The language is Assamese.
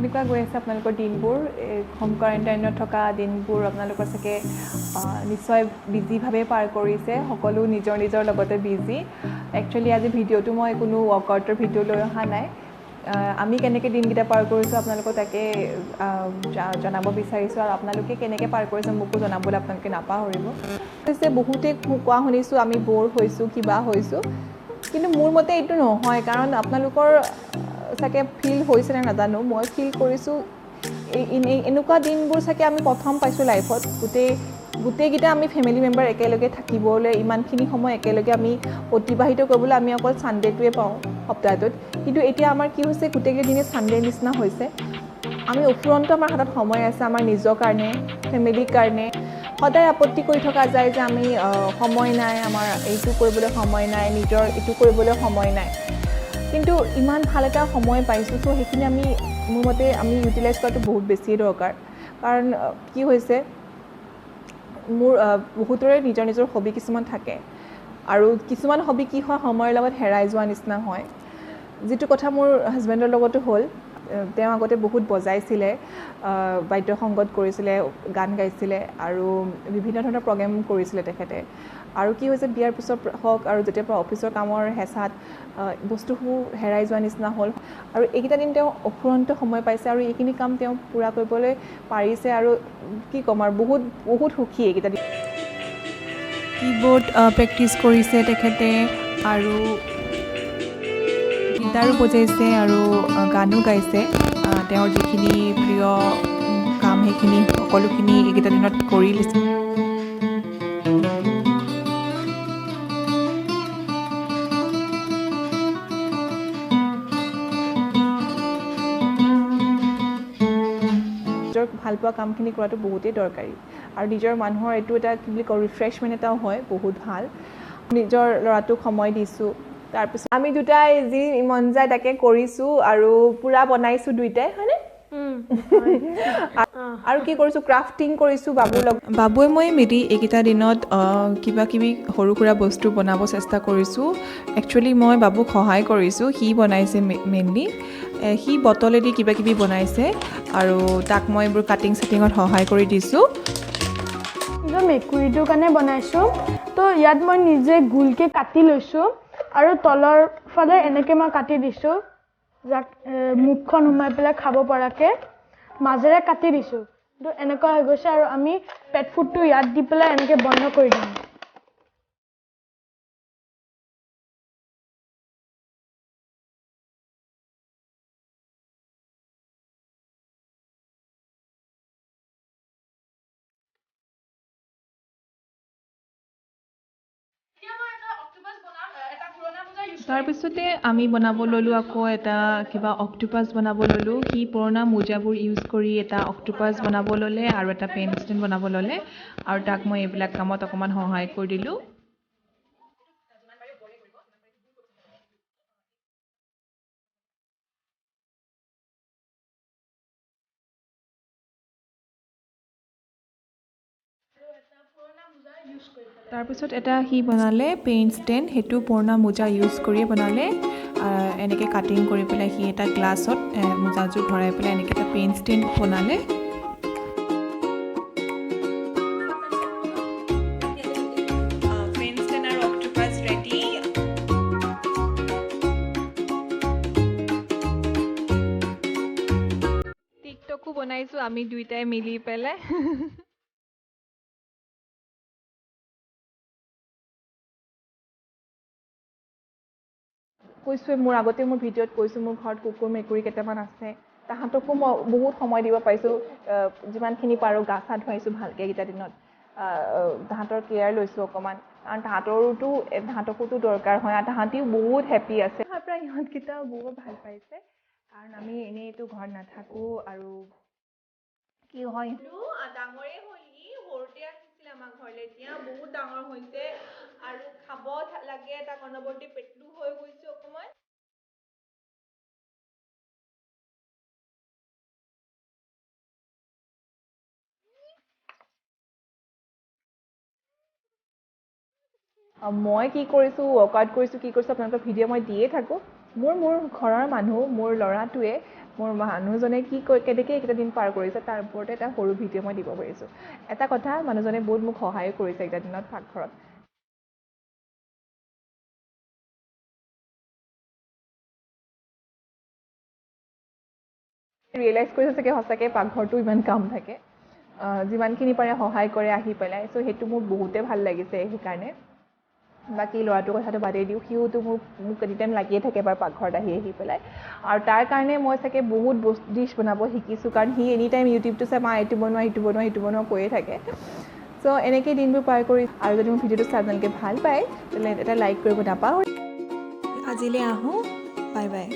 কেনেকুৱা গৈ আছে আপোনালোকৰ দিনবোৰ হোম কোৱাৰেণ্টাইনত থকা দিনবোৰ আপোনালোকৰ চাগে নিশ্চয় বিজিভাৱে পাৰ কৰিছে সকলো নিজৰ নিজৰ লগতে বিজি একচুৱেলি আজি ভিডিঅ'টো মই কোনো ৱৰ্কআউটৰ ভিডিঅ' লৈ অহা নাই আমি কেনেকৈ দিনকেইটা পাৰ কৰিছোঁ আপোনালোকক তাকে জনাব বিচাৰিছোঁ আৰু আপোনালোকে কেনেকৈ পাৰ কৰিছে মোকো জনাবলৈ আপোনালোকে নাপাহৰিব হৈছে বহুতে কোৱা শুনিছোঁ আমি ব'ৰ হৈছোঁ কিবা হৈছোঁ কিন্তু মোৰ মতে এইটো নহয় কাৰণ আপোনালোকৰ চাগে ফিল হৈছে নে নাজানো মই ফিল কৰিছোঁ এনেকুৱা দিনবোৰ চাগে আমি প্ৰথম পাইছোঁ লাইফত গোটেইকেইটা আমি ফেমিলি মেম্বাৰ একেলগে থাকিবলৈ ইমানখিনি সময় একেলগে আমি অতিবাহিত কৰিবলৈ আমি অকল ছানডে'টোৱে পাওঁ সপ্তাহটোত কিন্তু এতিয়া আমাৰ কি হৈছে গোটেইকেইটা দিনে ছানডে'ৰ নিচিনা হৈছে আমি অফুৰন্ত আমাৰ হাতত সময় আছে আমাৰ নিজৰ কাৰণে ফেমিলিৰ কাৰণে সদায় আপত্তি কৰি থকা যায় যে আমি সময় নাই আমাৰ এইটো কৰিবলৈ সময় নাই নিজৰ এইটো কৰিবলৈ সময় নাই কিন্তু ইমান ভাল এটা সময় পাইছোঁ চ' সেইখিনি আমি মোৰ মতে আমি ইউটিলাইজ কৰাটো বহুত বেছিয়ে দৰকাৰ কাৰণ কি হৈছে মোৰ বহুতৰে নিজৰ নিজৰ হবি কিছুমান থাকে আৰু কিছুমান হবি কি হয় সময়ৰ লগত হেৰাই যোৱা নিচিনা হয় যিটো কথা মোৰ হাজবেণ্ডৰ লগতো হ'ল তেওঁ আগতে বহুত বজাইছিলে বাদ্যসংগত কৰিছিলে গান গাইছিলে আৰু বিভিন্ন ধৰণৰ প্ৰগ্ৰেম কৰিছিলে তেখেতে আৰু কি হৈছে বিয়াৰ পিছত হওক আৰু যেতিয়াৰ পৰা অফিচৰ কামৰ হেঁচাত বস্তুবোৰ হেৰাই যোৱা নিচিনা হ'ল আৰু এইকেইটা দিন তেওঁ অফুৰন্ত সময় পাইছে আৰু এইখিনি কাম তেওঁ পূৰা কৰিবলৈ পাৰিছে আৰু কি ক'ম আৰু বহুত সুখী এইকেইটা দিন কীবৰ্ড প্ৰেক্টিছ কৰিছে তেখেতে আৰু গীটাৰো বজাইছে আৰু গানো গাইছে তেওঁৰ যিখিনি প্ৰিয় কাম সেইখিনি সকলোখিনি এইকেইটা দিনত কৰি লৈছে নিজৰ ভাল পোৱা কামখিনি কৰাটো বহুতেই দৰকাৰী আৰু নিজৰ মানুহৰ এইটো এটা কি বুলি কওঁ ৰিফ্ৰেছমেণ্ট এটাও হয় বহুত ভাল নিজৰ ল'ৰাটোক সময় দিছোঁ তাৰপিছত আমি দুটাই যি মন যায় তাকে কৰিছোঁ আৰু পূৰা বনাইছোঁ দুইটাই হয়নে আৰু কি কৰিছোঁ ক্ৰাফটিং কৰিছোঁ বাবুৱে মই মিলি এইকেইটা দিনত কিবা কিবি সৰু সুৰা বস্তু বনাব চেষ্টা কৰিছোঁ একচুৱেলি মই বাবুক সহায় কৰিছোঁ সি বনাইছে মেইনলি সি বটলেদি কিবা কিবি বনাইছে আৰু তাক মই এইবোৰ কাটিং চাটিঙত সহায় কৰি দিছোঁ মেকুৰীটোৰ কাৰণে বনাইছোঁ তো ইয়াত মই নিজে গোলকৈ কাটি লৈছোঁ আৰু তলৰ ফালে এনেকৈ মই কাটি দিছোঁ যাক মুখখন সোমাই পেলাই খাব পৰাকৈ মাজেৰে কাটি দিছোঁ তো এনেকুৱা হৈ গৈছে আৰু আমি পেট ফুডটো ইয়াত দি পেলাই এনেকৈ বন্ধ কৰি দিম তাৰপিছতে আমি বনাব ল'লোঁ আকৌ এটা কিবা অক্টোপাছ বনাব ল'লোঁ সি পুৰণা মোজাবোৰ ইউজ কৰি এটা অক্টোপাছ বনাব ল'লে আৰু এটা পেন ষ্টেণ্ড বনাব ল'লে আৰু তাক মই এইবিলাক কামত অকণমান সহায় কৰি দিলোঁ তাৰপিছত এটা সি বনালে পেইন ষ্টেণ্ড সেইটো পুৰণা মোজা ইউজ কৰিয়ে বনালে এনেকৈ কাটিং কৰি পেলাই সি এটা গ্লাছত মোজাযোৰ ভৰাই পেলাই এনেকৈ এটা পেইন ষ্টেণ্ড বনালে পেইন ষ্টেণ্ড আৰু অক্টোপাছ ৰেডি টিকটকো বনাইছোঁ আমি দুইটাই মিলি পেলাই কৈছোঁৱে মোৰ আগতে মোৰ ভিডিঅ'ত কৈছোঁ মোৰ ঘৰত কুকুৰ মেকুৰী কেইটামান আছে তাহাঁতকো মই বহুত সময় দিব পাৰিছোঁ যিমানখিনি পাৰোঁ গা চা ধুৱাইছোঁ ভালকৈ এইকেইটা দিনত তাহাঁতৰ কেয়াৰ লৈছোঁ অকণমান কাৰণ তাহাঁতকোতো দৰকাৰ হয় আৰু তাহাঁতিও বহুত হেপী আছে তাৰ পৰা ইহঁতকেইটাও বহুত ভাল পাইছে কাৰণ আমি এনেইতো ঘৰত নাথাকোঁ আৰু কি হয় ডাঙৰেই হ'ল সৰুতে আহিছিলে আমাৰ ঘৰলৈ এতিয়া বহুত ডাঙৰ হৈছে আৰু খাব লাগে তাক অনবৰতে পেটলো হৈ গৈছে অকণমান মই কি কৰিছোঁ ৱৰ্কআউট কৰিছোঁ কি কৰিছোঁ আপোনালোকৰ ভিডিঅ' মই দিয়ে থাকোঁ মোৰ ঘৰৰ মানুহ মোৰ ল'ৰাটোৱে মোৰ মানুহজনে কেনেকৈ এইকেইটা দিন পাৰ কৰিছে তাৰ ওপৰতে এটা সৰু ভিডিঅ' মই দিব পাৰিছোঁ। এটা কথা, মানুহজনে বহুত মোক সহায়ো কৰিছে এইকেইটা দিনত পাকঘৰত। ৰিয়েলাইজ কৰিছে চাগে সঁচাকৈ পাকঘৰটো ইমান কাম থাকে, যিমানখিনি পাৰে সহায় কৰে আহি পেলাই। চ' সেইটো মোৰ বহুতে ভাল লাগিছে সেইকাৰণে। বাকী ল'ৰাটোৰ কথাটো বাদেই দিওঁ, সিওতো মোক এনি টাইম লাগিয়ে থাকে এবাৰ পাকঘৰত আহি পেলাই। আৰু তাৰ কাৰণে মই চাগে বহুত ডিছ বনাব শিকিছোঁ, কাৰণ সি এনি টাইম ইউটিউবটো চাই মা এইটো বনোৱা সিটো বনোৱা সিটো বনোৱা কৈয়ে থাকে। চ' এনেকৈ দিনবোৰ পাৰ কৰি, আৰু যদি মোৰ ভিডিঅ'টো চাই আপোনালোকে ভাল পায় তেতিয়াহ'লে এটা লাইক কৰিব নাপাহৰিব। আজিলৈ আহোঁ, বাই বাই।